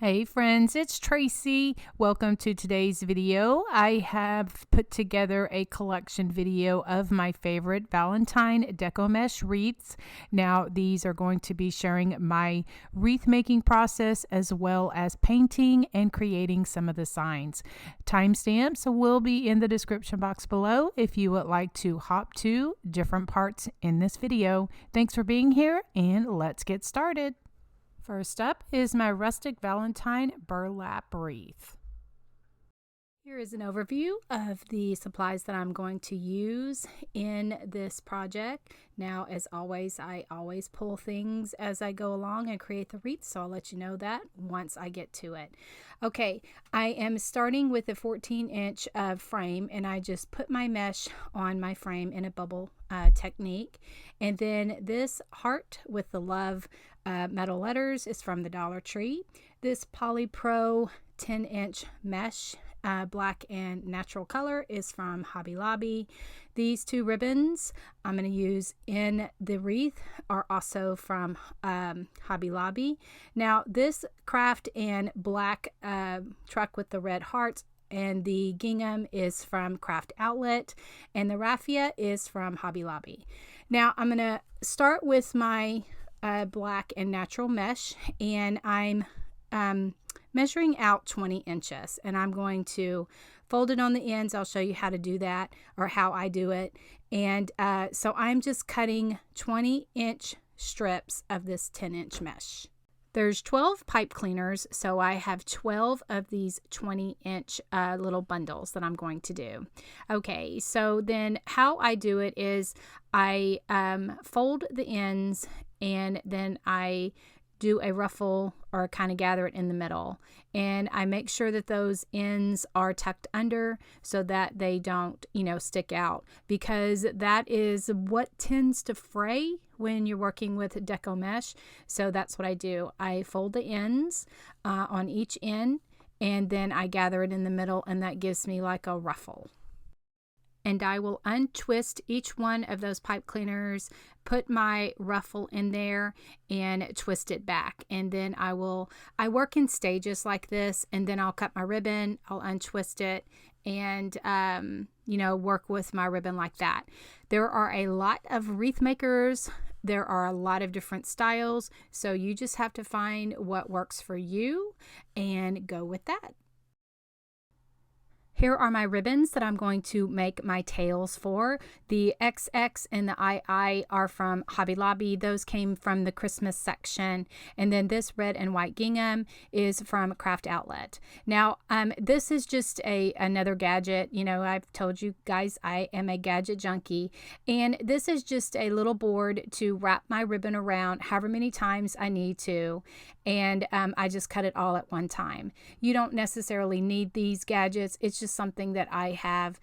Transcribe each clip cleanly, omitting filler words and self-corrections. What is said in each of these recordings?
Hey friends, it's Tracy. Welcome to today's video. I have put together a collection video of my favorite Valentine Deco mesh wreaths. Now these are going to be sharing my wreath making process as well as painting and creating some of the signs. Timestamps will be in the description box below if you would like to hop to different parts in this video. Thanks for being here and let's get started. First up is my Rustic Valentine Burlap Wreath. Here is an overview of the supplies that I'm going to use in this project. Now, as always, I always pull things as I go along and create the wreath, so I'll let you know that once I get to it. Okay, I am starting with a 14-inch frame, and I just put my mesh on my frame in a bubble technique. And then this heart with the love metal letters is from the Dollar Tree. This Polypro 10-inch mesh black and natural color is from Hobby Lobby. These two ribbons I'm going to use in the wreath are also from Hobby Lobby. Now this craft and black truck with the red hearts and the gingham is from Craft Outlet, and the raffia is from Hobby Lobby. Now I'm going to start with my black and natural mesh, and I'm measuring out 20 inches, and I'm going to fold it on the ends. I'll show you how to do that, or how I do it. And so I'm just cutting 20-inch strips of this 10-inch mesh. There's 12 pipe cleaners, so I have 12 of these 20-inch little bundles that I'm going to do. Okay, so then how I do it is I fold the ends, and then I do a ruffle or kind of gather it in the middle, and I make sure that those ends are tucked under so that they don't, stick out, because that is what tends to fray when you're working with deco mesh. So that's what I do. I fold the ends on each end, and then I gather it in the middle, and that gives me like a ruffle. And I will untwist each one of those pipe cleaners, put my ruffle in there, and twist it back. And then I work in stages like this, and then I'll cut my ribbon, I'll untwist it, and work with my ribbon like that. There are a lot of wreath makers. There are a lot of different styles, so you just have to find what works for you and go with that. Here are my ribbons that I'm going to make my tails for. The XX and the II are from Hobby Lobby. Those came from the Christmas section. And then this red and white gingham is from Craft Outlet. Now, this is just another gadget. I've told you guys I am a gadget junkie. And this is just a little board to wrap my ribbon around however many times I need to. And I just cut it all at one time. You don't necessarily need these gadgets. It's just something that I have.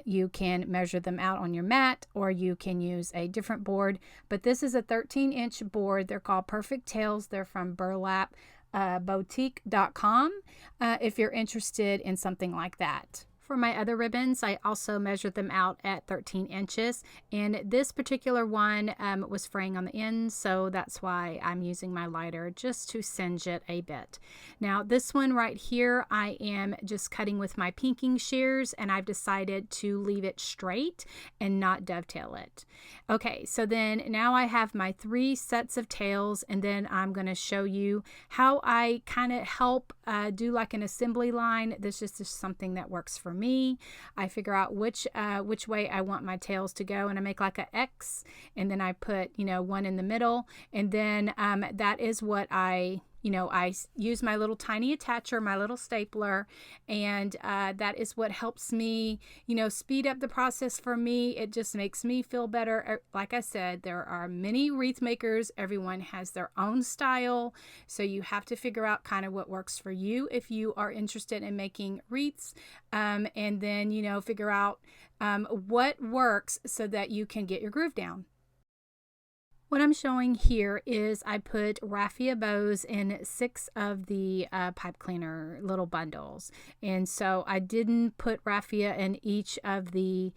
You can measure them out on your mat, or you can use a different board. But this is a 13-inch board. They're called Perfect Tails. They're from Burlap boutique.com if you're interested in something like that. For my other ribbons, I also measured them out at 13 inches, and this particular one was fraying on the ends, so that's why I'm using my lighter just to singe it a bit. Now this one right here, I am just cutting with my pinking shears, and I've decided to leave it straight and not dovetail it. Okay, so then now I have my 3 sets of tails, and then I'm going to show you how I kind of help do like an assembly line. This is just something that works for me. I figure out which way I want my tails to go, and I make like an X, and then I put one in the middle, and then that is what I use my little tiny attacher, my little stapler, and that is what helps me, speed up the process for me. It just makes me feel better. Like I said, there are many wreath makers. Everyone has their own style, so you have to figure out kind of what works for you if you are interested in making wreaths, and then, figure out what works so that you can get your groove down. What I'm showing here is I put raffia bows in 6 of the pipe cleaner little bundles. And so I didn't put raffia in each of the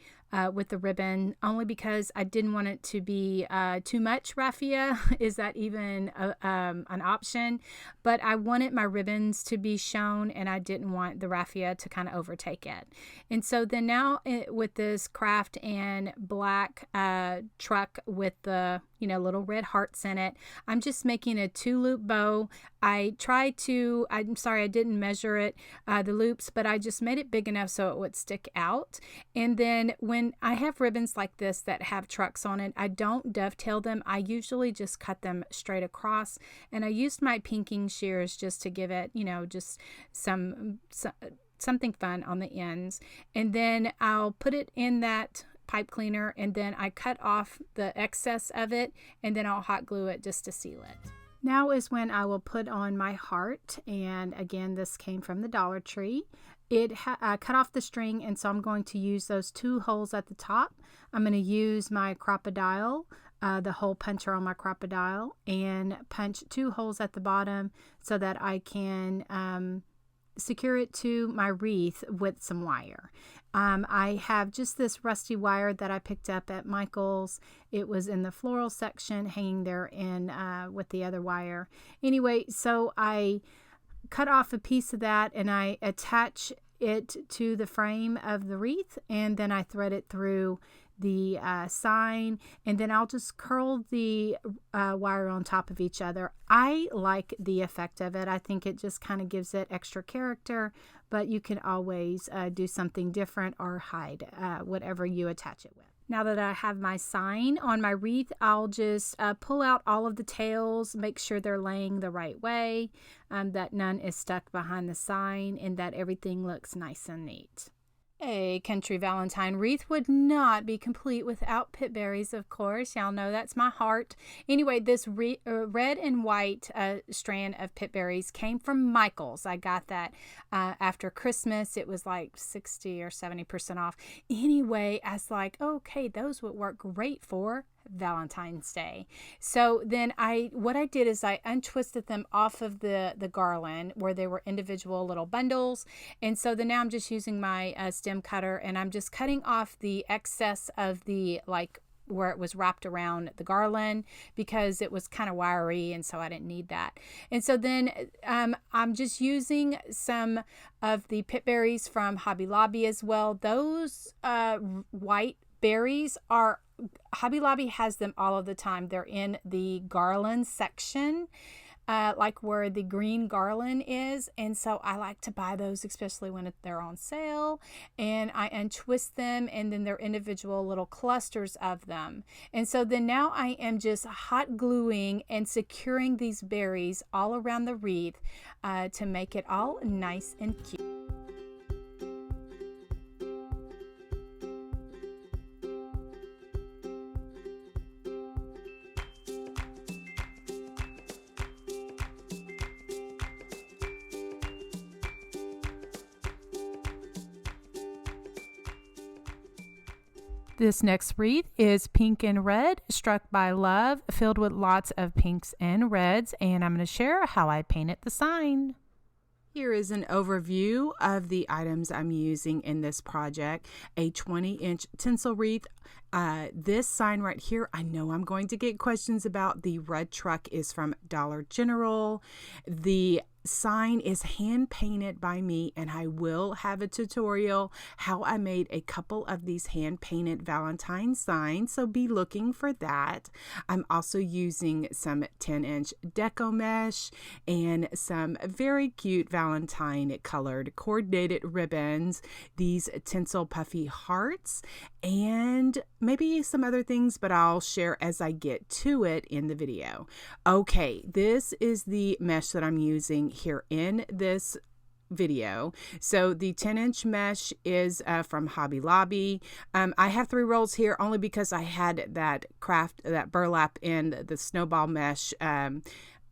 with the ribbon, only because I didn't want it to be too much raffia. Is that even an option? But I wanted my ribbons to be shown, and I didn't want the raffia to kind of overtake it. And so then now with this craft and black truck with the little red hearts in it, I'm just making a 2-loop bow. I'm sorry, I didn't measure it, the loops, but I just made it big enough so it would stick out. And then when I have ribbons like this that have trucks on it, I don't dovetail them. I usually just cut them straight across, and I used my pinking shears just to give it, just something fun on the ends. And then I'll put it in that pipe cleaner, and then I cut off the excess of it, and then I'll hot glue it just to seal it. Now is when I will put on my heart, and again, this came from the Dollar Tree. I cut off the string, and so I'm going to use those 2 holes at the top. I'm going to use my crocodile, the hole puncher on my crocodile, and punch 2 holes at the bottom so that I can secure it to my wreath with some wire. I have just this rusty wire that I picked up at Michael's. It was in the floral section, hanging there with the other wire. Anyway, so I cut off a piece of that, and I attach it to the frame of the wreath, and then I thread it through the sign, and then I'll just curl the wire on top of each other. I like the effect of it. I think it just kind of gives it extra character, but you can always do something different or hide whatever you attach it with. Now that I have my sign on my wreath, I'll just pull out all of the tails, make sure they're laying the right way, that none is stuck behind the sign, and that everything looks nice and neat. A country Valentine wreath would not be complete without pip berries, of course. Y'all know that's my heart. Anyway, this red and white strand of pip berries came from Michael's. I got that after Christmas. It was like 60 or 70% off. Anyway, I was like, okay, those would work great for Valentine's Day. So then what I did is I untwisted them off of the garland where they were individual little bundles. And so then now I'm just using my stem cutter, and I'm just cutting off the excess of the where it was wrapped around the garland, because it was kind of wiry, and so I didn't need that. And so then I'm just using some of the pip berries from Hobby Lobby as well. Those white berries are Hobby Lobby has them all of the time. They're in the garland section, like where the green garland is, and so I like to buy those, especially when they're on sale. And I untwist them, and then they're individual little clusters of them. And so then now I am just hot gluing and securing these berries all around the wreath to make it all nice and cute. This next wreath is pink and red, struck by love, filled with lots of pinks and reds, and I'm going to share how I painted the sign. Here is an overview of the items I'm using in this project. A 20-inch tinsel wreath. This sign right here, I know I'm going to get questions about. The red truck is from Dollar General. The sign is hand painted by me, and I will have a tutorial how I made a couple of these hand painted Valentine signs, so be looking for that. I'm also using some 10-inch Deco mesh and some very cute Valentine colored coordinated ribbons, these tinsel puffy hearts, and maybe some other things, but I'll share as I get to it in the video. Okay, this is the mesh that I'm using here in this video. So the 10-inch mesh is from Hobby Lobby. I have 3 rolls here only because I had that burlap and the snowball mesh.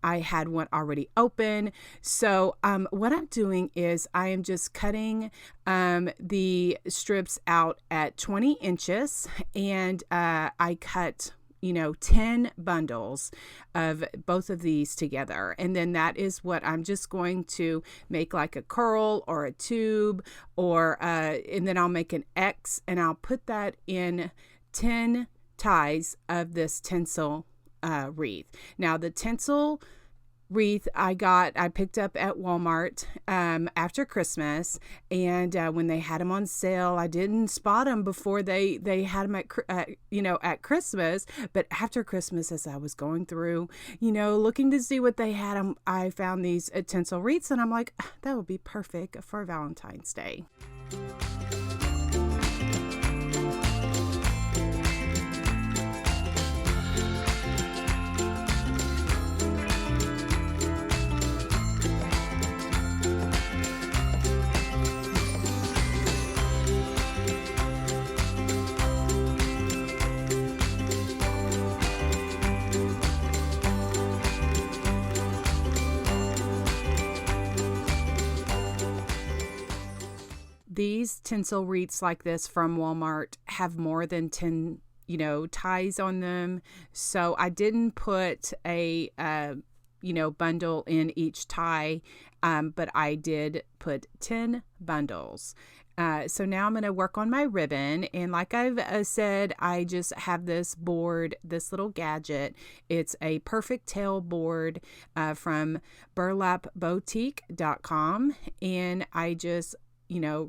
I had one already open. So what I'm doing is I am just cutting the strips out at 20 inches, and I cut 10 bundles of both of these together. And then that is what I'm just going to make, like a curl or a tube, or and then I'll make an X and I'll put that in 10 ties of this tinsel wreath. Now the tinsel wreath I picked up at Walmart after Christmas, and when they had them on sale, I didn't spot them before they had them at Christmas. But after Christmas, as I was going through, looking to see what they had, I found these tinsel wreaths, and I'm like, that would be perfect for Valentine's Day. These tinsel wreaths like this from Walmart have more than 10, ties on them. So I didn't put a, bundle in each tie, but I did put 10 bundles. So now I'm going to work on my ribbon. And like I've said, I just have this board, this little gadget. It's a perfect tail board from burlapboutique.com. And I just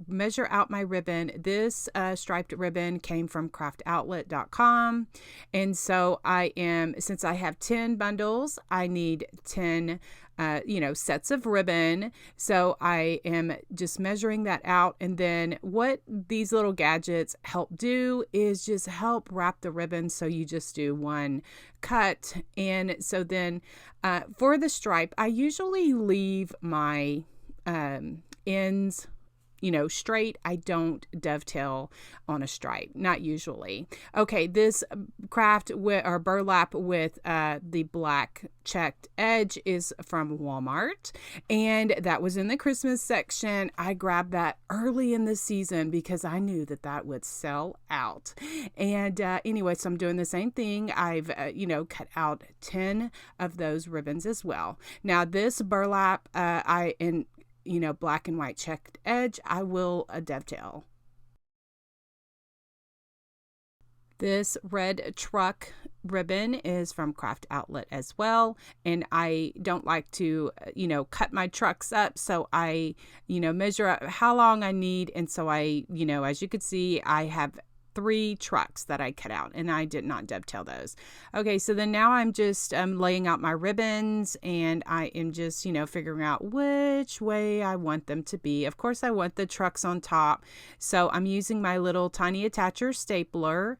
measure out my ribbon. This striped ribbon came from craftoutlet.com. And so since I have 10 bundles, I need 10 sets of ribbon. So I am just measuring that out. And then what these little gadgets help do is just help wrap the ribbon. So you just do one cut. And so then for the stripe, I usually leave my ends straight. I don't dovetail on a stripe, not usually. Okay, this craft or burlap with the black checked edge is from Walmart, and that was in the Christmas section. I grabbed that early in the season because I knew that would sell out. And anyway, so I'm doing the same thing. I've cut out 10 of those ribbons as well. Now this burlap, black and white checked edge, I will dovetail. This red truck ribbon is from Craft Outlet as well, and I don't like to cut my trucks up, so I measure out how long I need. And so I as you can see, I have 3 trucks that I cut out, and I did not dovetail those. Okay, so then now I'm just laying out my ribbons, and I am just figuring out which way I want them to be. Of course, I want the trucks on top, so I'm using my little tiny attacher stapler,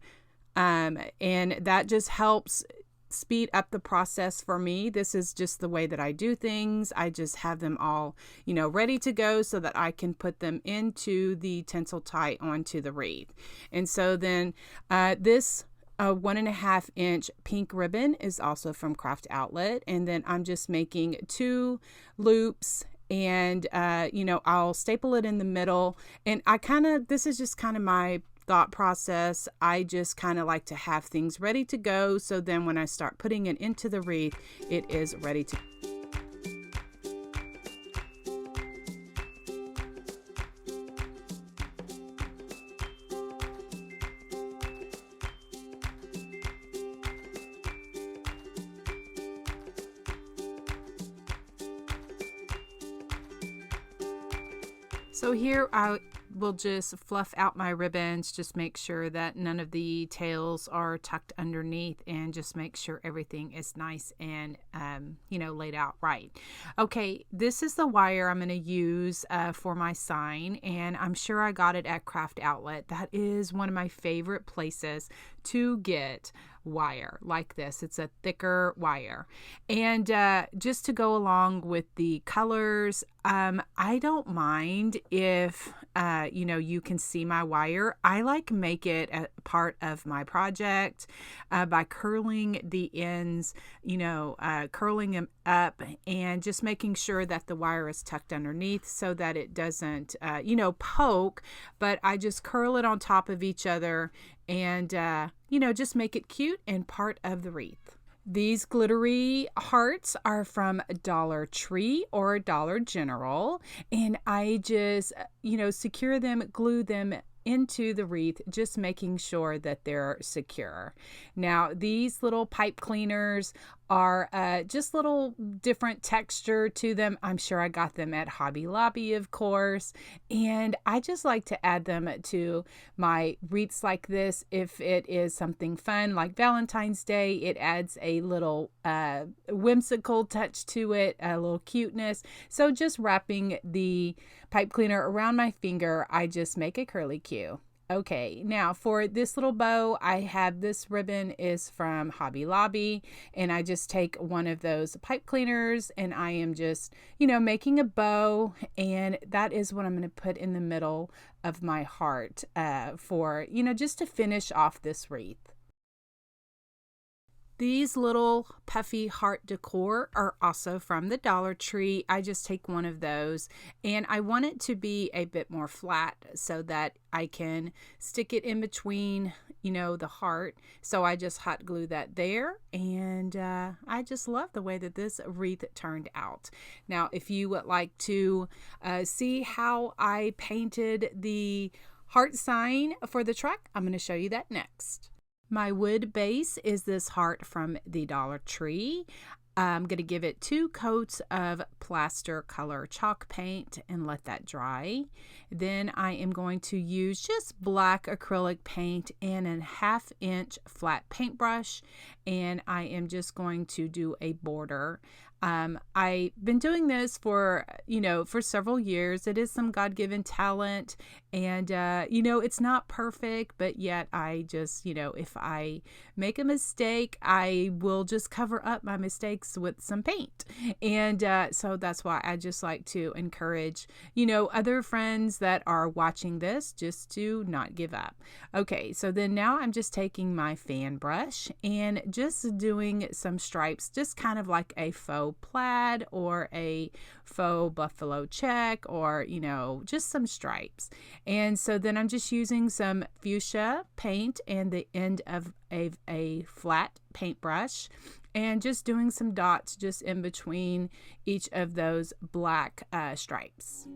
and that just helps speed up the process for me. This is just the way that I do things. I just have them all ready to go so that I can put them into the tinsel tie onto the wreath. And so then this 1.5 inch pink ribbon is also from Craft Outlet, and then I'm just making 2 loops, and I'll staple it in the middle. And this is just kind of my thought process. I just kind of like to have things ready to go, so then when I start putting it into the wreath, it is ready to. So here I will just fluff out my ribbons, just make sure that none of the tails are tucked underneath, and just make sure everything is nice and laid out right. Okay, this is the wire I'm going to use for my sign, and I'm sure I got it at Craft Outlet. That is one of my favorite places to get wire like this. It's a thicker wire. And just to go along with the colors, I don't mind if, you can see my wire. I like make it a part of my project by curling the ends, curling them up and just making sure that the wire is tucked underneath so that it doesn't, poke, but I just curl it on top of each other and, just make it cute and part of the wreath. These glittery hearts are from Dollar Tree or Dollar General, and I just, secure them, glue them into the wreath, just making sure that they're secure. Now, these little pipe cleaners are just little different texture to them. I'm sure I got them at Hobby Lobby, of course, and I just like to add them to my wreaths like this. If it is something fun like Valentine's Day, it adds a little whimsical touch to it, a little cuteness. So just wrapping the pipe cleaner around my finger, I just make a curly cue. Okay, now for this little bow, I have this ribbon is from Hobby Lobby, and I just take one of those pipe cleaners and I am just, making a bow, and that is what I'm going to put in the middle of my heart for, just to finish off this wreath. These little puffy heart decor are also from the Dollar Tree. I just take one of those, and I want it to be a bit more flat so that I can stick it in between, the heart. So I just hot glue that there, and I just love the way that this wreath turned out. Now, if you would like to see how I painted the heart sign for the truck, I'm going to show you that next. My wood base is this heart from the Dollar Tree. I'm going to give it 2 coats of plaster color chalk paint and let that dry. Then I am going to use just black acrylic paint and a 1/2 inch flat paintbrush, and I am just going to do a border. I've been doing this for several years. It is some God-given talent, and, it's not perfect, but yet I just, if I make a mistake, I will just cover up my mistakes with some paint. And so that's why I just like to encourage, other friends that are watching this just to not give up. Okay, so then now I'm just taking my fan brush and just doing some stripes, just kind of like a faux plaid or a faux buffalo check, or just some stripes. And so then I'm just using some fuchsia paint and the end of a flat paintbrush and just doing some dots just in between each of those black stripes.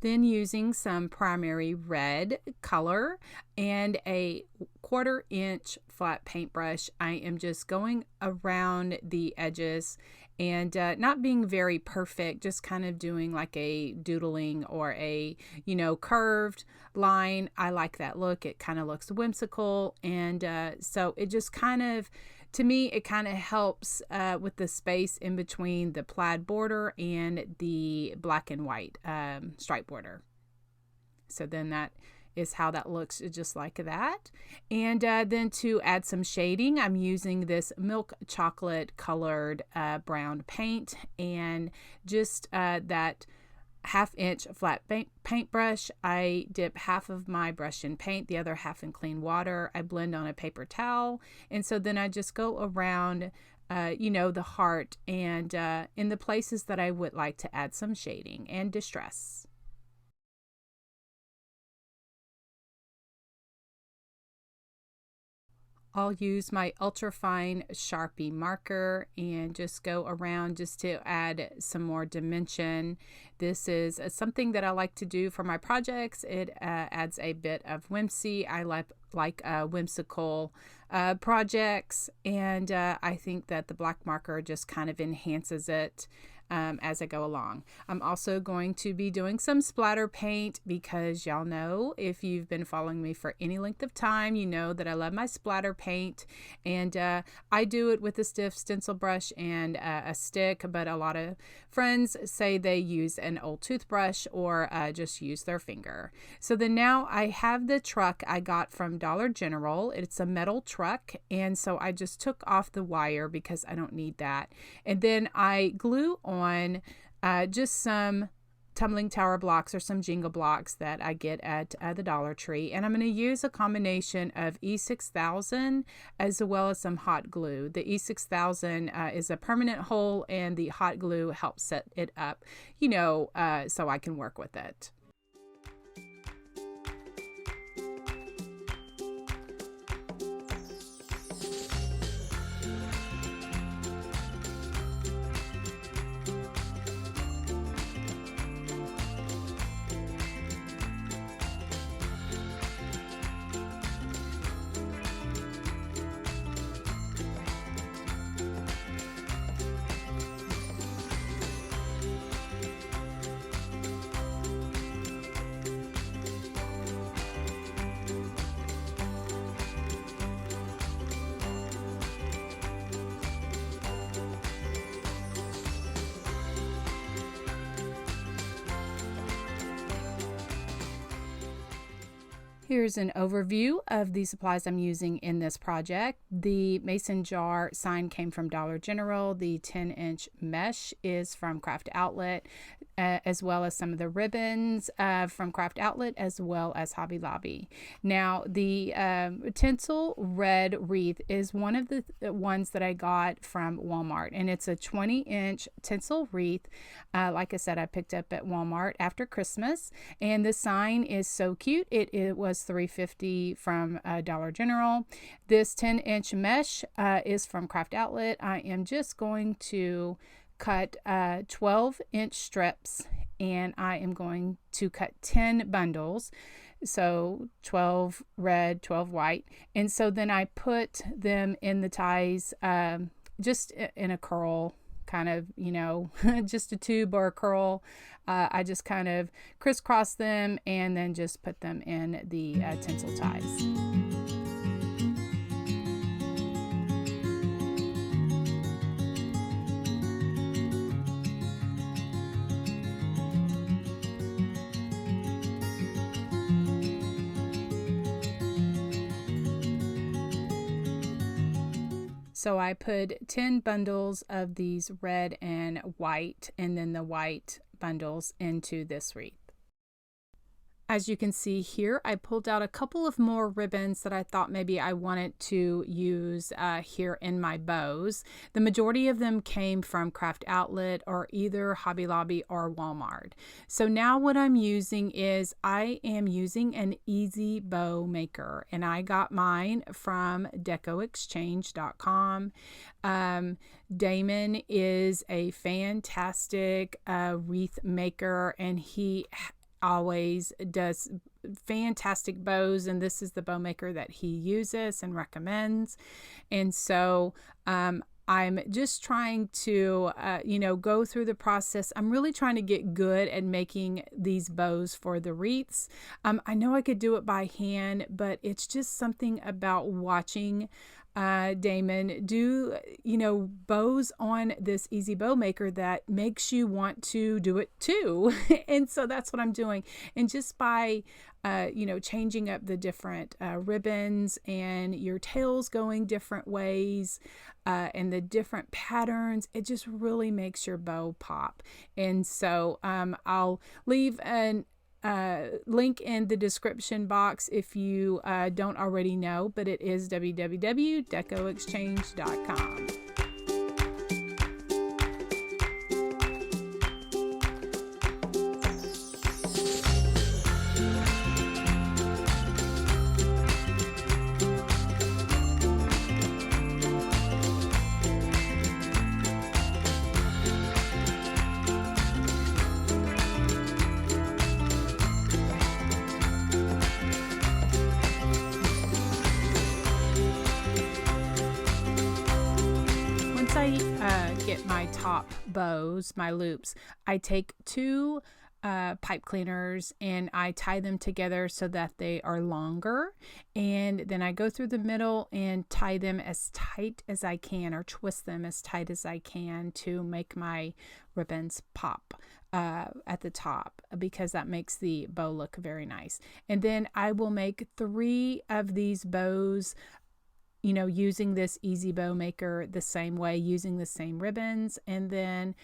Then using some primary red color and a 1/4 inch flat paintbrush, I am just going around the edges and not being very perfect, just kind of doing like a doodling or a, curved line. I like that look. It kind of looks whimsical. And so it just kind of, to me, it kind of helps with the space in between the plaid border and the black and white stripe border. So then that is how that looks, just like that. And then to add some shading, I'm using this milk chocolate colored brown paint, and just that 1/2 inch flat paintbrush. I dip half of my brush in paint, the other half in clean water. I blend on a paper towel, and so then I just go around the heart and in the places that I would like to add some shading and distress. I'll use my ultrafine Sharpie marker and just go around just to add some more dimension. This is something that I like to do for my projects. It adds a bit of whimsy. I like whimsical projects, and I think that the black marker just kind of enhances it. as I go along. I'm also going to be doing some splatter paint because y'all know, if you've been following me for any length of time, you know that I love my splatter paint, and I do it with a stiff stencil brush and a stick, but a lot of friends say they use an old toothbrush or just use their finger. So then now I have the truck I got from Dollar General. It's a metal truck, and so I just took off the wire because I don't need that. And then I glue on just some tumbling tower blocks or some jingle blocks that I get at the Dollar Tree, and I'm going to use a combination of E6000 as well as some hot glue. The E6000 is a permanent hole, and the hot glue helps set it up, you know, so I can work with it. Here's an overview of the supplies I'm using in this project. The mason jar sign came from Dollar General. The 10-inch mesh is from Craft Outlet, as well as some of the ribbons from Craft Outlet, as well as Hobby Lobby. Now, the tinsel red wreath is one of the ones that I got from Walmart, and it's a 20-inch tinsel wreath. Like I said, I picked up at Walmart after Christmas, and the sign is so cute. It was $3.50 from Dollar General. This 10-inch mesh is from Craft Outlet. I am just going to cut 12-inch strips, and I am going to cut 10 bundles. So 12 red, 12 white. And so then I put them in the ties just in a curl, kind of, you know, just a tube or a curl. I just kind of crisscross them and then just put them in the tinsel ties. So I put 10 bundles of these red and white, and then the white bundles into this wreath. As you can see here, I pulled out a couple of more ribbons that I thought maybe I wanted to use here in my bows. The majority of them came from Craft Outlet or either Hobby Lobby or Walmart. So now what I'm using is I am using an easy bow maker, and I got mine from decoexchange.com. Damon is a fantastic wreath maker, and he always does fantastic bows, and this is the bow maker that he uses and recommends. And so I'm just trying to go through the process. I'm really trying to get good at making these bows for the wreaths. I know I could do it by hand, but it's just something about watching Damon do bows on this easy bow maker that makes you want to do it too. And so that's what I'm doing. And just by changing up the different ribbons and your tails going different ways and the different patterns, it just really makes your bow pop. And so I'll leave an link in the description box if you don't already know, but it is www.decoexchange.com. get my top bows, my loops, I take two pipe cleaners and I tie them together so that they are longer, and then I go through the middle and tie them as tight as I can, or twist them as tight as I can to make my ribbons pop at the top, because that makes the bow look very nice. And then I will make 3 of these bows, you know, using this easy bow maker the same way, using the same ribbons. And then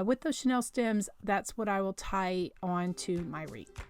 with those chenille stems, that's what I will tie onto my wreath.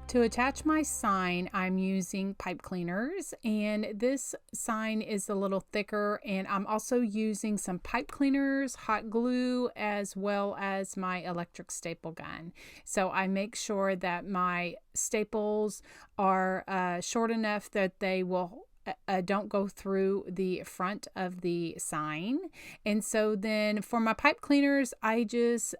To attach my sign, I'm using pipe cleaners, and this sign is a little thicker, and I'm also using some pipe cleaners, hot glue, as well as my electric staple gun. So I make sure that my staples are short enough that they will don't go through the front of the sign. And so then for my pipe cleaners, I just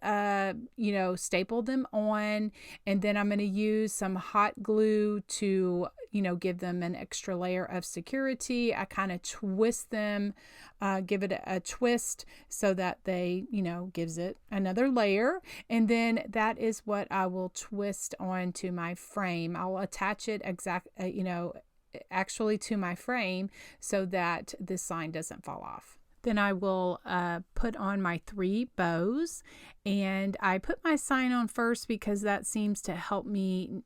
staple them on, and then I'm going to use some hot glue to give them an extra layer of security. I kind of twist them, give it a twist so that they gives it another layer, and then that is what I will twist onto my frame. I'll attach it actually to my frame so that this sign doesn't fall off. Then I will put on my 3 bows, and I put my sign on first because that seems to help me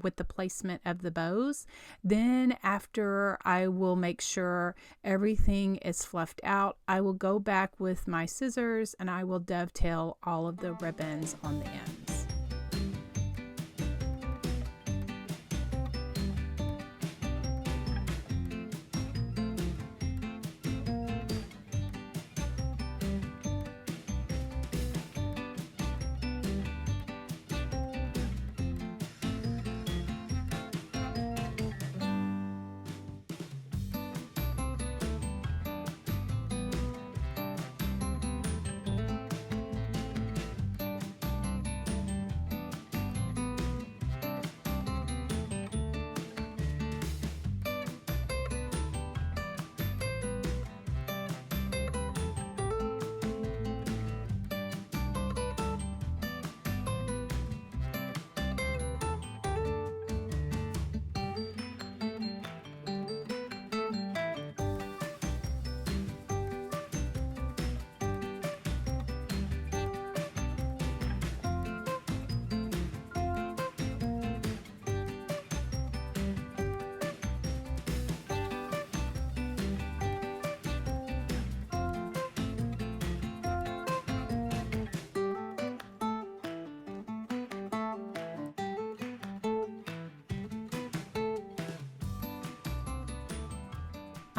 with the placement of the bows. Then after I will make sure everything is fluffed out, I will go back with my scissors and I will dovetail all of the ribbons on the ends.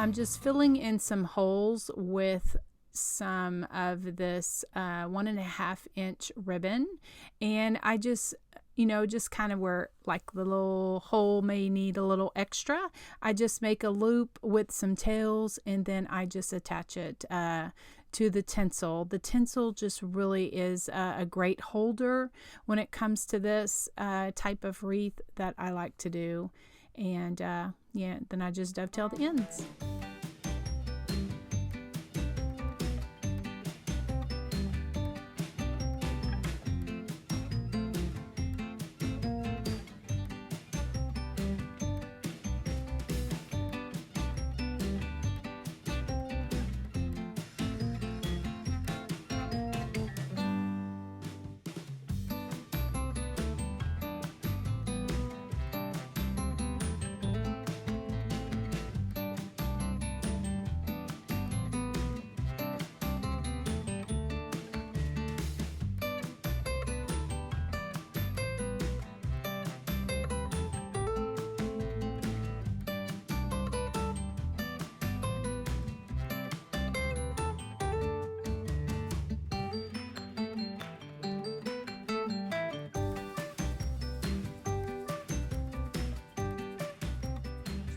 I'm just filling in some holes with some of this 1.5 inch ribbon, and I just kind of where like the little hole may need a little extra, I just make a loop with some tails, and then I just attach it to the tinsel. The tinsel just really is a great holder when it comes to this type of wreath that I like to do. And then I just dovetail the ends.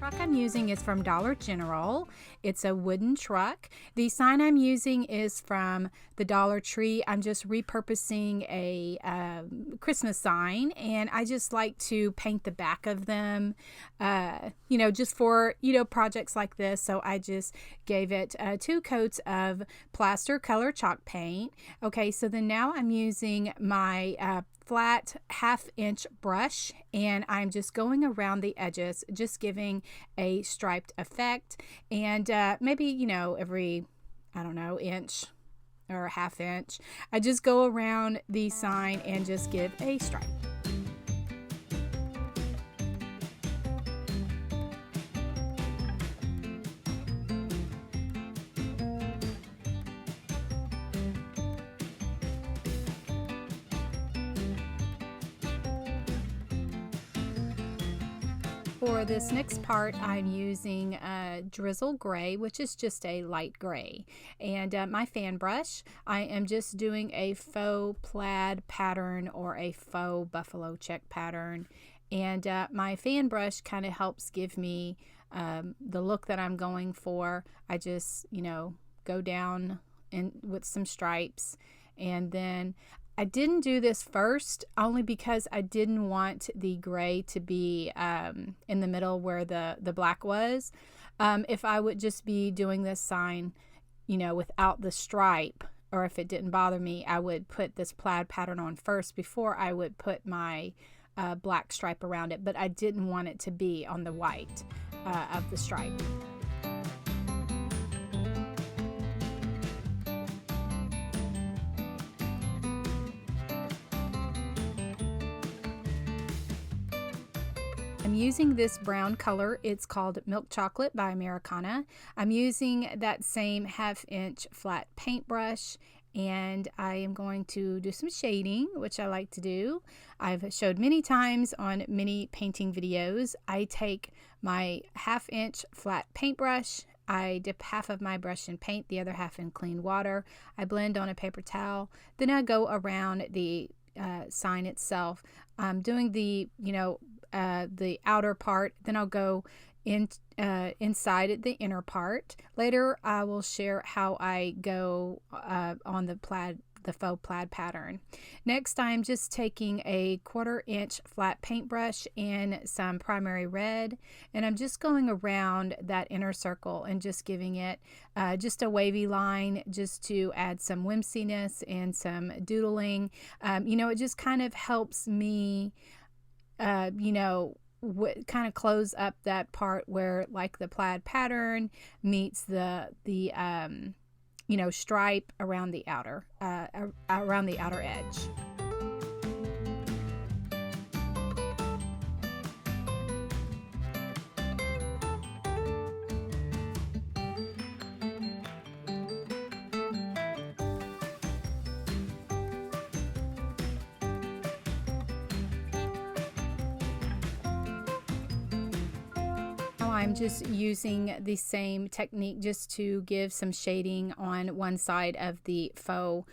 truck I'm using is from Dollar General. It's a wooden truck. The sign I'm using is from the Dollar Tree. I'm just repurposing a Christmas sign, and I just like to paint the back of them, just for, projects like this. So I just gave it 2 coats of plaster color chalk paint. Okay, so then now I'm using my flat 1/2-inch brush, and I'm just going around the edges, just giving a striped effect, and maybe every, I don't know, inch or 1/2 inch, I just go around the sign and just give a stripe. For this next part, I'm using Drizzle Gray, which is just a light gray. And my fan brush, I am just doing a faux plaid pattern or a faux buffalo check pattern. And my fan brush kind of helps give me the look that I'm going for. I just, go down with some stripes, and then I didn't do this first only because I didn't want the gray to be in the middle where the black was. If I would just be doing this sign, without the stripe, or if it didn't bother me, I would put this plaid pattern on first before I would put my black stripe around it. But I didn't want it to be on the white of the stripe. I'm using this brown color. It's called Milk Chocolate by Americana. I'm using that same 1/2-inch flat paintbrush, and I am going to do some shading, which I like to do. I've showed many times on many painting videos. I take my 1/2-inch flat paintbrush, I dip half of my brush in paint, the other half in clean water. I blend on a paper towel. Then I go around the sign itself. I'm doing the outer part. Then I'll go inside the inner part. Later, I will share how I go on the faux plaid pattern. Next, I'm just taking a 1/4-inch flat paintbrush and some primary red, and I'm just going around that inner circle and just giving it just a wavy line, just to add some whimsiness and some doodling. It just kind of helps me kind of close up that part where, like, the plaid pattern meets the stripe around the outer edge. I'm just using the same technique just to give some shading on one side of the faux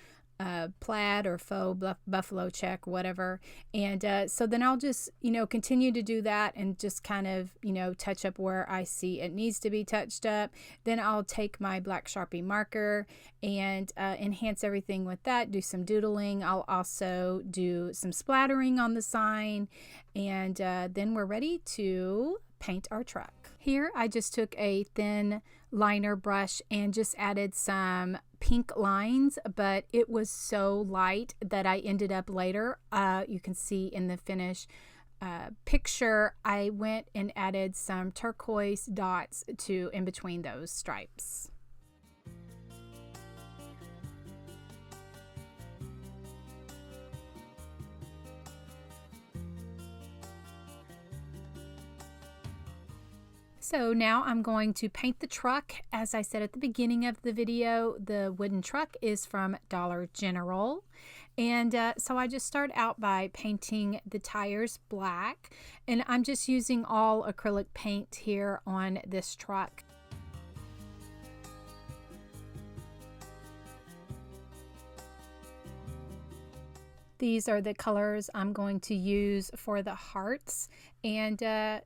plaid or faux buffalo check, whatever. And so then I'll just, continue to do that and just kind of, touch up where I see it needs to be touched up. Then I'll take my black Sharpie marker and enhance everything with that, do some doodling. I'll also do some splattering on the sign, and then we're ready to paint our truck. Here I just took a thin liner brush and just added some pink lines, but it was so light that I ended up later, you can see in the finish picture, I went and added some turquoise dots to in between those stripes. So now I'm going to paint the truck. As I said at the beginning of the video, the wooden truck is from Dollar General. And so I just start out by painting the tires black. And I'm just using all acrylic paint here on this truck. These are the colors I'm going to use for the hearts. And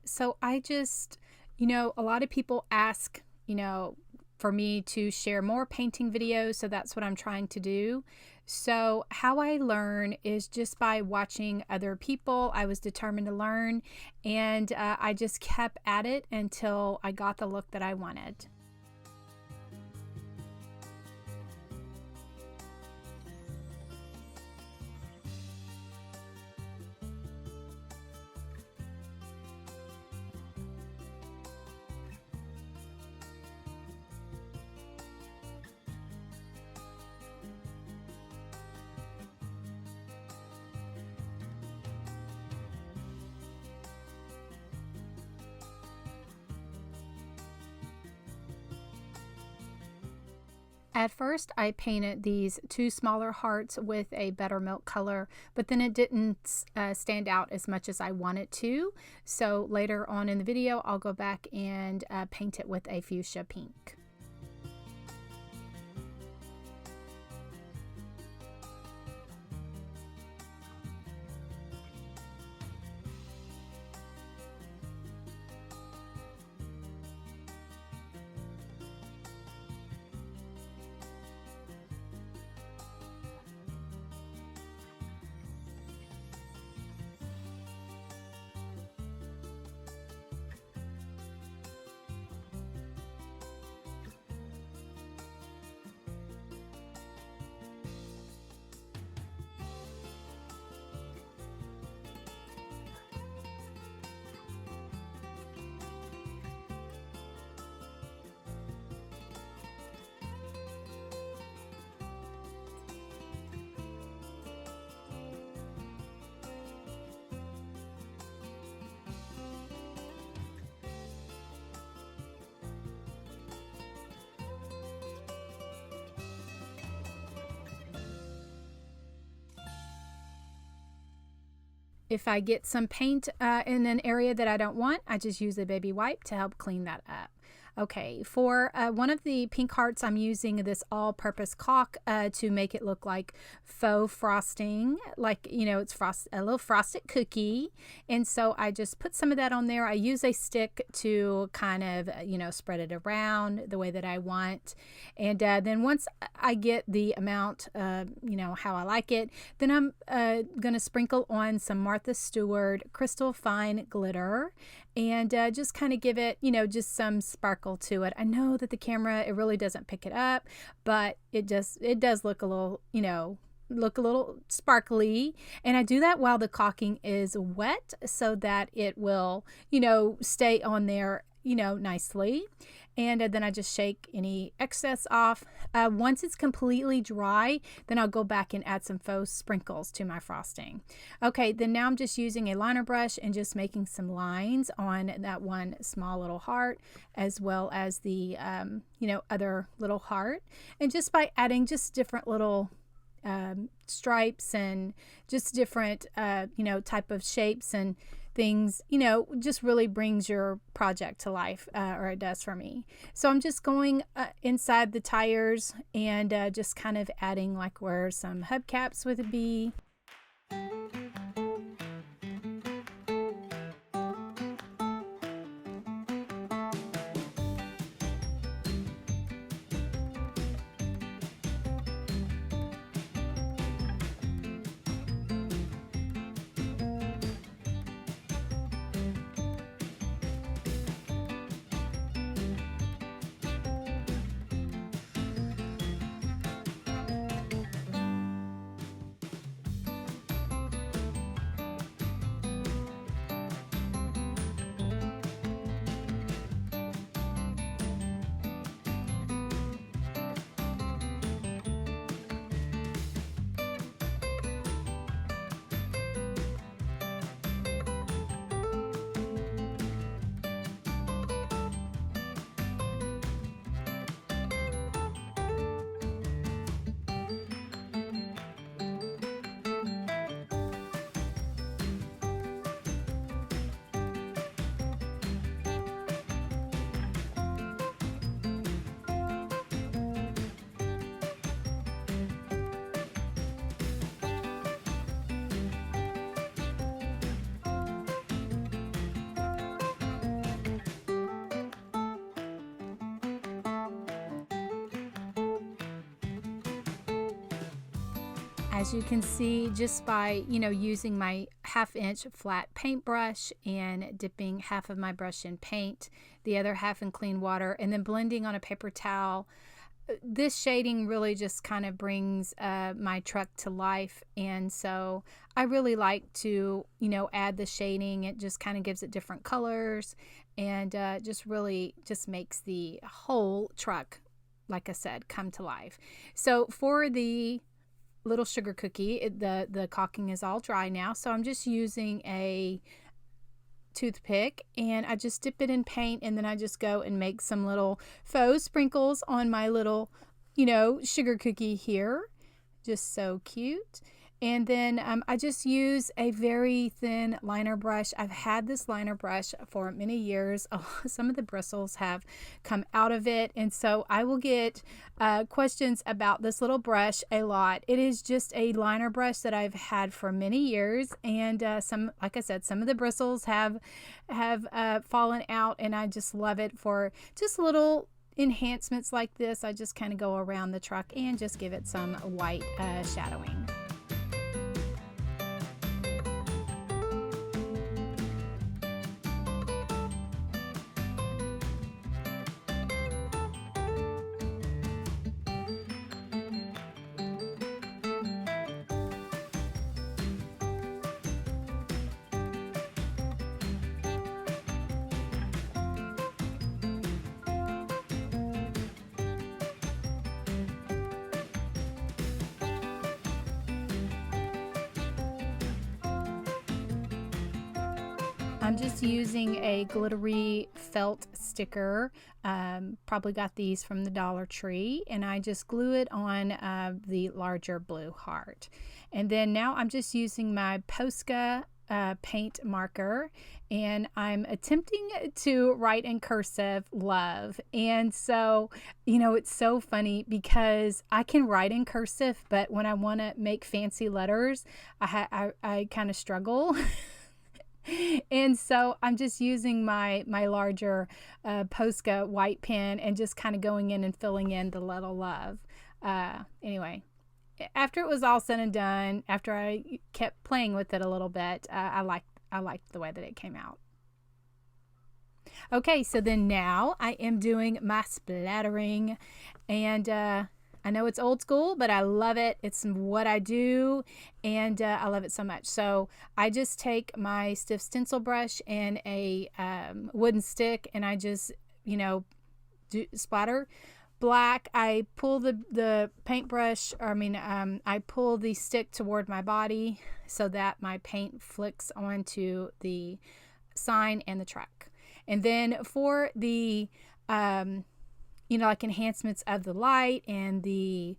so I just You know, a lot of people ask, for me to share more painting videos, so that's what I'm trying to do. So how I learn is just by watching other people. I was determined to learn, and I just kept at it until I got the look that I wanted. At first, I painted these two smaller hearts with a buttermilk color, but then it didn't stand out as much as I wanted to. So later on in the video, I'll go back and paint it with a fuchsia pink. If I get some paint in an area that I don't want, I just use a baby wipe to help clean that up. Okay, for one of the pink hearts, I'm using this all-purpose caulk to make it look like faux frosting, like, it's a little frosted cookie. And so I just put some of that on there. I use a stick to kind of, spread it around the way that I want. And then once I get the amount, how I like it, then I'm going to sprinkle on some Martha Stewart Crystal Fine glitter and just kind of give it, just some sparkle to it. I know that the camera, it really doesn't pick it up, but it does look a little, look a little sparkly. And I do that while the caulking is wet so that it will, stay on there, nicely. And then I just shake any excess off. Once it's completely dry, then I'll go back and add some faux sprinkles to my frosting. Okay, then now I'm just using a liner brush and just making some lines on that one small little heart, as well as the, other little heart. And just by adding just different little stripes and just different, type of shapes and things, just really brings your project to life, or it does for me. So I'm just going inside the tires and just kind of adding like where some hubcaps would be. As you can see, just by, using my 1/2 inch flat paintbrush and dipping half of my brush in paint, the other half in clean water, and then blending on a paper towel, this shading really just kind of brings my truck to life. And so I really like to, add the shading. It just kind of gives it different colors, and just really just makes the whole truck, like I said, come to life. So for the little sugar cookie, the caulking is all dry now, so I'm just using a toothpick and I just dip it in paint, and then I just go and make some little faux sprinkles on my little, sugar cookie here. Just so cute. And then I just use a very thin liner brush. I've had this liner brush for many years. Oh, some of the bristles have come out of it, and so I will get questions about this little brush a lot. It is just a liner brush that I've had for many years, and like I said, some of the bristles have fallen out, and I just love it for just little enhancements like this. I just kind of go around the truck and just give it some white shadowing. I'm just using a glittery felt sticker. Probably got these from the Dollar Tree, and I just glue it on the larger blue heart. And then now I'm just using my Posca paint marker, and I'm attempting to write in cursive "love." And so, it's so funny because I can write in cursive, but when I want to make fancy letters, I kind of struggle. And so I'm just using my larger Posca white pen and just kind of going in and filling in the little love. Anyway, after it was all said and done, after I kept playing with it a little bit, I liked the way that it came out. Okay, so then now I am doing my splattering, and I know it's old school, but I love it. It's what I do, and I love it so much. So I just take my stiff stencil brush and a wooden stick, and I just, splatter black. I pull the paintbrush, I pull the stick toward my body so that my paint flicks onto the sign and the truck. And then for the like enhancements of the light and the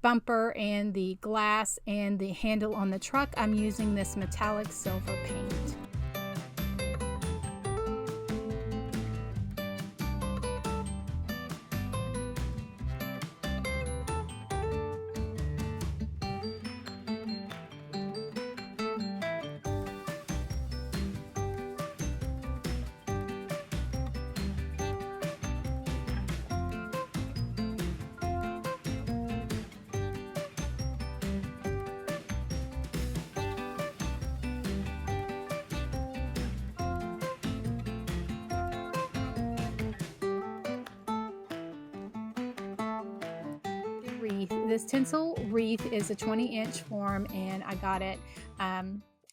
bumper and the glass and the handle on the truck, I'm using this metallic silver paint. Wreath. This tinsel wreath is a 20-inch form, and I got it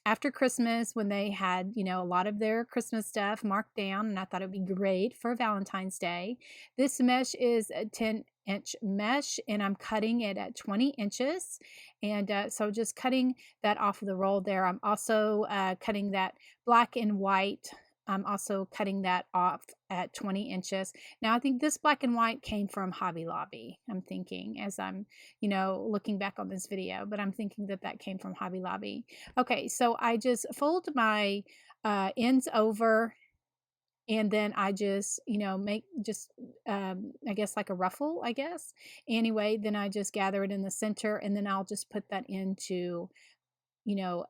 after Christmas when they had, a lot of their Christmas stuff marked down, and I thought it would be great for Valentine's Day. This mesh is a 10-inch mesh, and I'm cutting it at 20 inches. And so just cutting that off of the roll there. I'm also cutting that black and white. I'm also cutting that off at 20 inches. Now, I think this black and white came from Hobby Lobby. I'm thinking as I'm, looking back on this video, but I'm thinking that came from Hobby Lobby. Okay, so I just fold my ends over, and then I just, make just, I guess like a ruffle, I guess. Anyway, then I just gather it in the center, and then I'll just put that into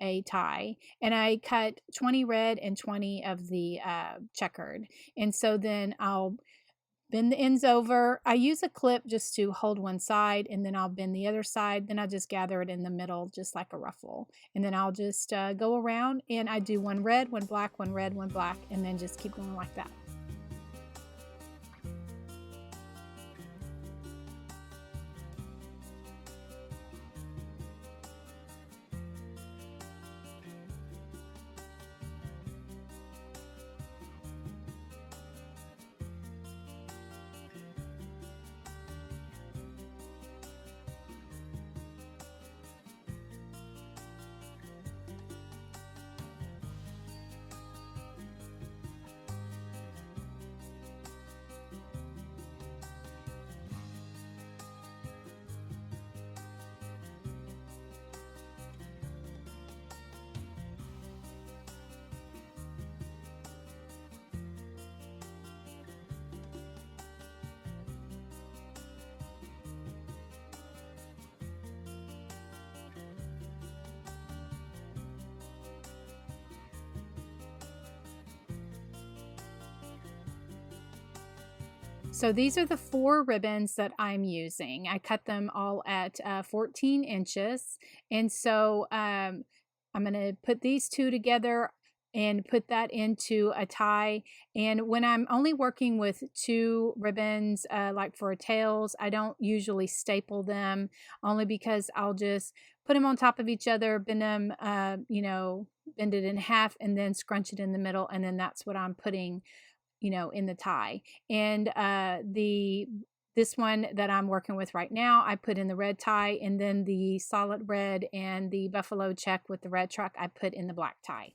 a tie, and I cut 20 red and 20 of the checkered. And so then I'll bend the ends over. I use a clip just to hold one side, and then I'll bend the other side. Then I just gather it in the middle, just like a ruffle. And then I'll just go around, and I do one red, one black, one red, one black, and then just keep going like that. So these are the 4 ribbons that I'm using. I cut them all at 14 inches. And so I'm going to put these 2 together and put that into a tie. And when I'm only working with 2 ribbons, like for tails, I don't usually staple them, only because I'll just put them on top of each other, bend them, bend it in half, and then scrunch it in the middle. And then that's what I'm putting, in the tie. And this one that I'm working with right now, I put in the red tie, and then the solid red and the buffalo check with the red truck, I put in the black tie.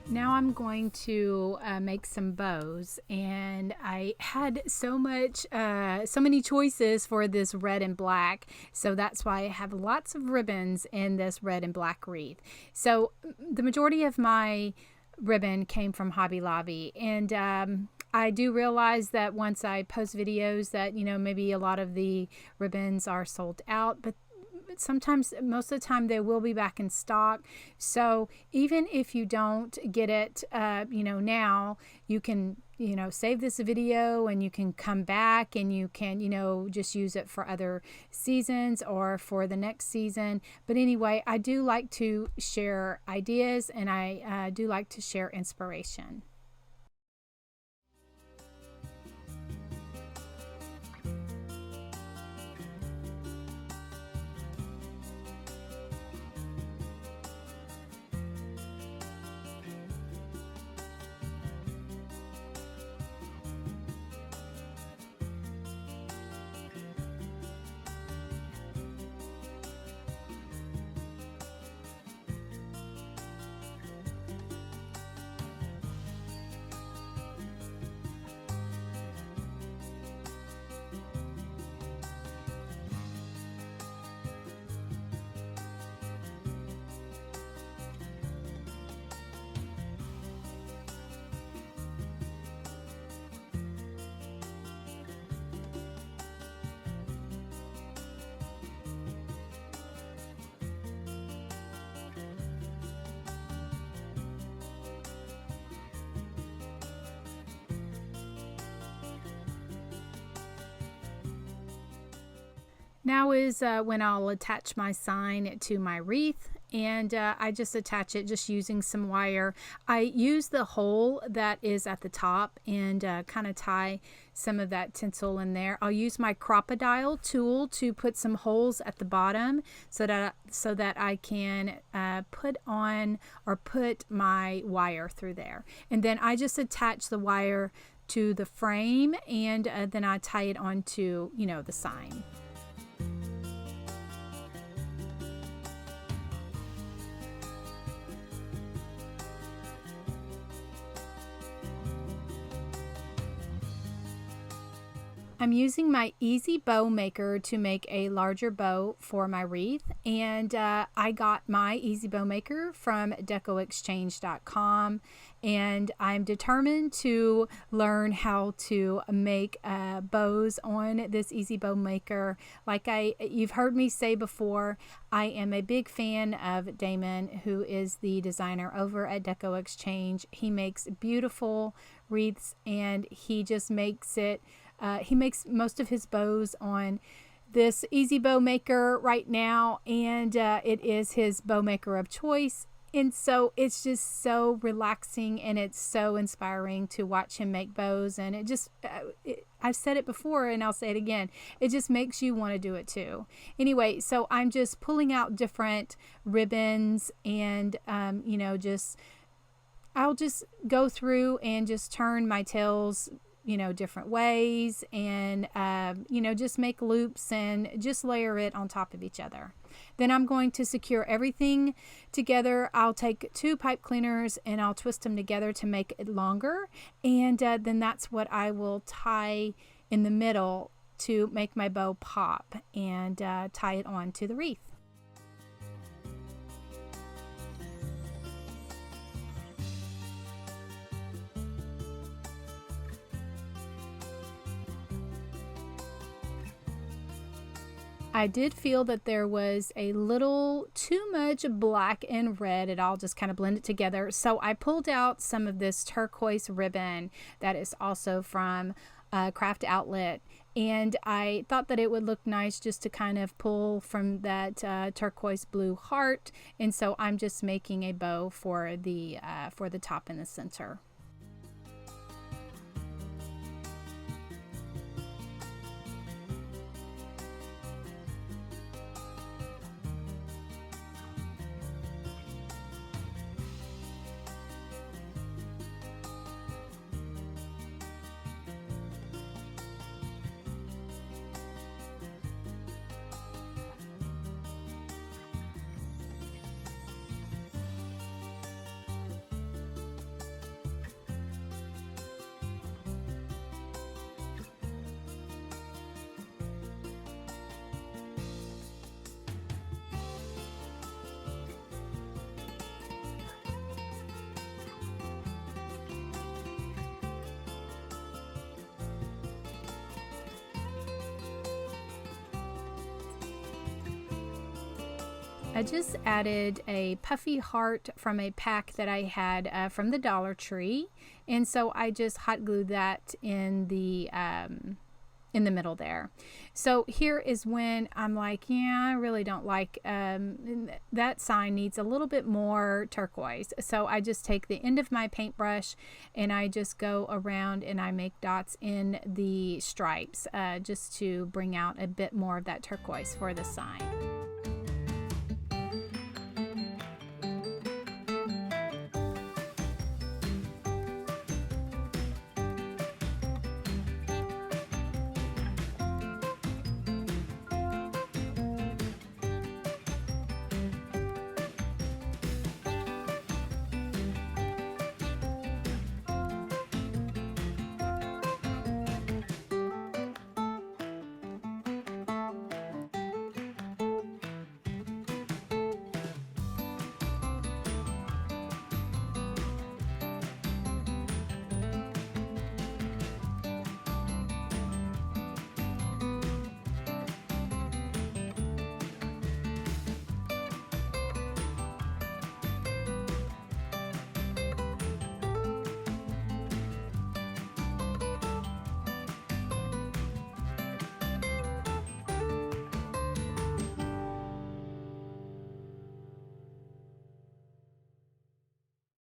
Now I'm going to make some bows, and I had so many choices for this red and black, so that's why I have lots of ribbons in this red and black wreath. So the majority of my ribbon came from Hobby Lobby, and I do realize that once I post videos that maybe a lot of the ribbons are sold out, but sometimes, most of the time, they will be back in stock. So even if you don't get it, now, you can, save this video, and you can come back, and you can, just use it for other seasons or for the next season. But anyway, I do like to share ideas, and I do like to share inspiration. Now is when I'll attach my sign to my wreath, and I just attach it just using some wire. I use the hole that is at the top and kind of tie some of that tinsel in there. I'll use my crocodile tool to put some holes at the bottom so that I can put on or put my wire through there. And then I just attach the wire to the frame, and then I tie it onto, you know, the sign. I'm using my Easy Bow Maker to make a larger bow for my wreath, and I got my Easy Bow Maker from DecoExchange.com, and I'm determined to learn how to make bows on this Easy Bow Maker. Like you've heard me say before, I am a big fan of Damon, who is the designer over at Deco Exchange. He makes beautiful wreaths, and he just makes it. He makes most of his bows on this Easy Bow Maker right now, and it is his bow maker of choice. And so it's just so relaxing, and it's so inspiring to watch him make bows. And it just, I've said it before and I'll say it again, it just makes you want to do it too. Anyway, so I'm just pulling out different ribbons, and you know, I'll just go through and just turn my tails, you know, different ways, and you know, just make loops and just layer it on top of each other. Then I'm going to secure everything together. I'll take 2 pipe cleaners and I'll twist them together to make it longer, and then that's what I will tie in the middle to make my bow pop, and tie it on to the wreath. I did feel that there was a little too much black and red. It all just kind of blended together. So I pulled out some of this turquoise ribbon that is also from Craft Outlet. And I thought that it would look nice just to kind of pull from that turquoise blue heart. And so I'm just making a bow for the top in the center. I just added a puffy heart from a pack that I had from the Dollar Tree, and so I just hot glued that in the middle there. So here is when I'm like, yeah, I really don't like that sign needs a little bit more turquoise. So I just take the end of my paintbrush and I just go around and I make dots in the stripes just to bring out a bit more of that turquoise for the sign.